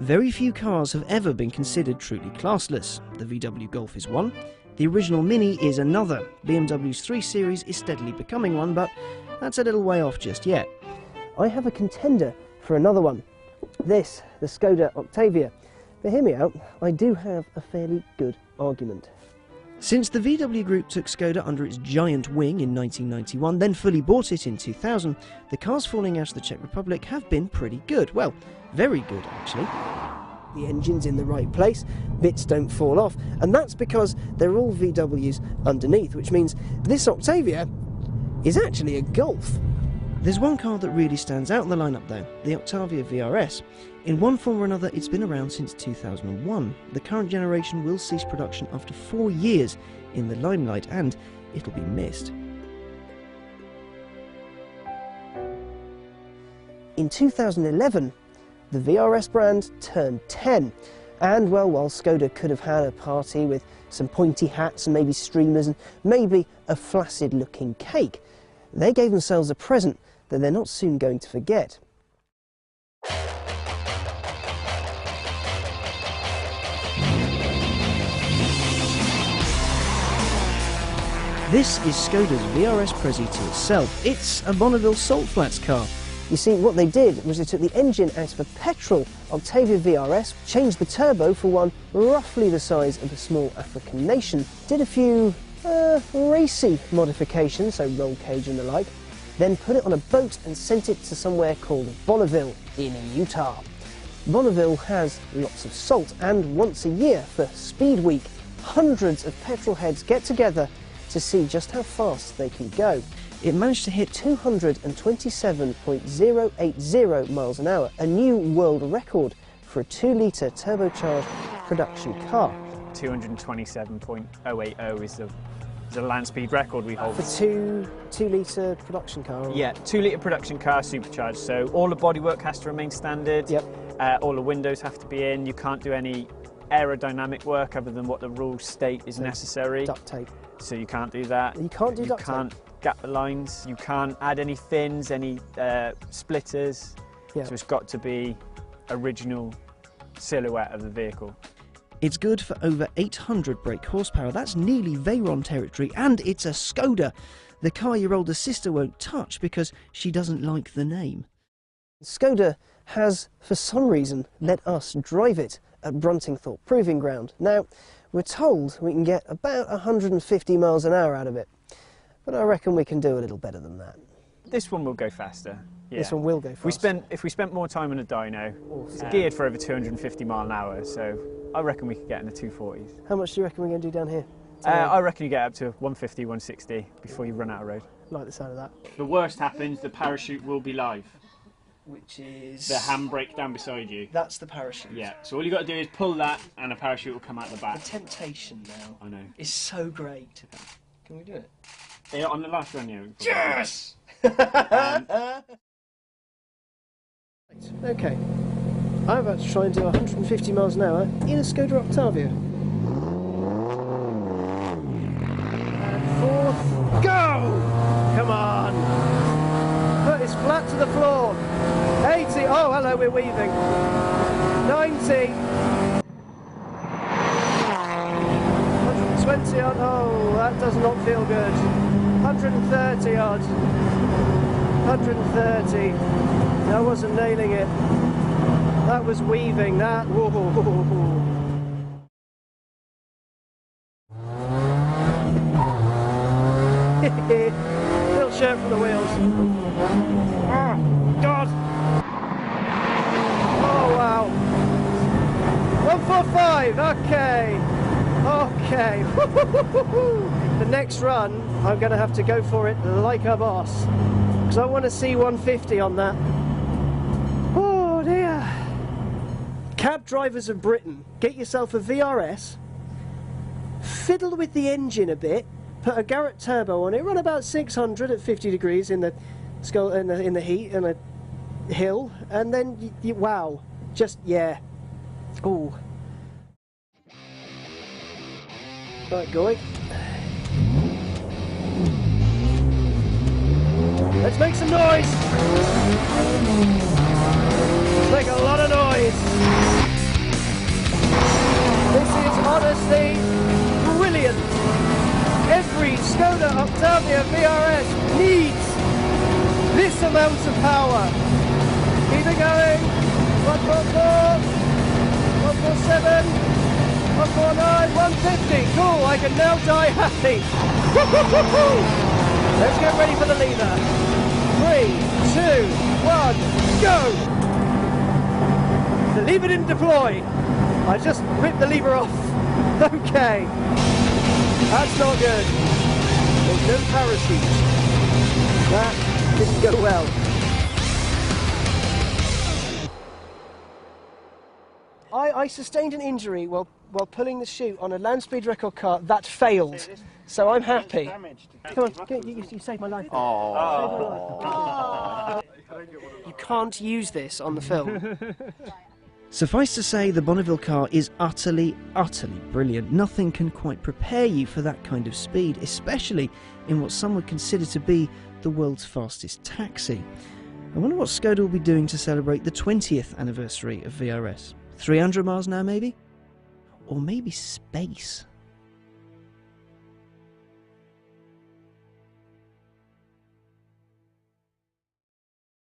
Very few cars have ever been considered truly classless. The VW Golf is one. The original Mini is another. BMW's 3 Series is steadily becoming one, but that's a little way off just yet. I have a contender for another one. This, the Skoda Octavia. But hear me out, I do have a fairly good argument. Since the VW Group took Skoda under its giant wing in 1991, then fully bought it in 2000, the cars falling out of the Czech Republic have been pretty good. Well, very good actually. The engine's in the right place, bits don't fall off, and that's because they're all VWs underneath, which means this Octavia is actually a Golf. There's one car that really stands out in the lineup though, the Octavia VRS. In one form or another, it's been around since 2001. The current generation will cease production after 4 years in the limelight, and it'll be missed. In 2011, the VRS brand turned 10, and well, while Skoda could have had a party with some pointy hats and maybe streamers and maybe a flaccid looking cake, they gave themselves a present that they're not soon going to forget. This is Skoda's VRS Prezi to itself. It's a Bonneville salt flats car. You see, what they did was they took the engine out of a petrol Octavia VRS, changed the turbo for one roughly the size of a small African nation, did a few racy modifications, so roll cage and the like, then put it on a boat and sent it to somewhere called Bonneville in Utah. Bonneville has lots of salt, and once a year for Speed Week, hundreds of petrol heads get together to see just how fast they can go. It managed to hit 227.080 miles an hour, a new world record for a 2-litre turbocharged production car. 227.080 is the land speed record we hold. For 2-litre production car? Or? Yeah, 2-litre production car supercharged, so all the bodywork has to remain standard. Yep. All the windows have to be in. You can't do any aerodynamic work other than what the rules state is necessary. Duct tape. So you can't do that. You can't do duct tape? You can't gap the lines. You can't add any fins, any splitters. Yeah. So it's got to be original silhouette of the vehicle. It's good for over 800 brake horsepower. That's nearly Veyron territory, and it's a Skoda, the car your older sister won't touch because she doesn't like the name. Skoda has, for some reason, let us drive it at Bruntingthorpe Proving Ground. Now, we're told we can get about 150 miles an hour out of it, but I reckon we can do a little better than that. This one will go faster. Yeah. This one will go faster. If we spent more time on a dyno, it's geared for over 250 mile an hour, so I reckon we could get in the 240s. How much do you reckon we're going to do down here? I reckon you get up to 150, 160 before you run out of road. Like the sound of that. The worst happens, the parachute will be live. Which is... The handbrake down beside you. That's the parachute. Yeah, so all you got to do is pull that and a parachute will come out the back. The temptation now I know. is so great. Can we do it? Yeah, on the last run, yeah. Yes! Okay, I'm about to try and do 150 miles an hour in a Skoda Octavia. And fourth, go! Come on! Foot is flat to the floor. 80, oh hello, we're weaving. 90. 120 odd, oh that does not feel good. 130 odd. 130. I wasn't nailing it. That was weaving, that. Whoa. Little shirt from the wheels. Oh, God. Oh, wow. 145, okay. Okay. The next run, I'm going to have to go for it like a boss. Because I want to see 150 on that. Oh dear. Cab drivers of Britain, get yourself a VRS, fiddle with the engine a bit, put a Garrett turbo on it, run about 600 at 50 degrees in the heat and a hill, and then wow, just yeah. Ooh. Right, going. Let's make some noise! Let's make a lot of noise! Honestly, brilliant. Every Skoda Octavia VRS needs this amount of power. Keep it going. 144, 147, 149, 150. Cool, I can now die happy. Let's get ready for the lever. 3, 2, 1, go! The lever didn't deploy. I just ripped the lever off. Okay. That's not good. There's no parachute. That didn't go well. I sustained an injury while pulling the chute on a land speed record car that failed. So I'm happy. Come on, you saved my life. Oh. You can't use this on the film. Suffice to say, the Bonneville car is utterly, utterly brilliant. Nothing can quite prepare you for that kind of speed, especially in what some would consider to be the world's fastest taxi. I wonder what Skoda will be doing to celebrate the 20th anniversary of VRS. 300 miles now, maybe? Or maybe space?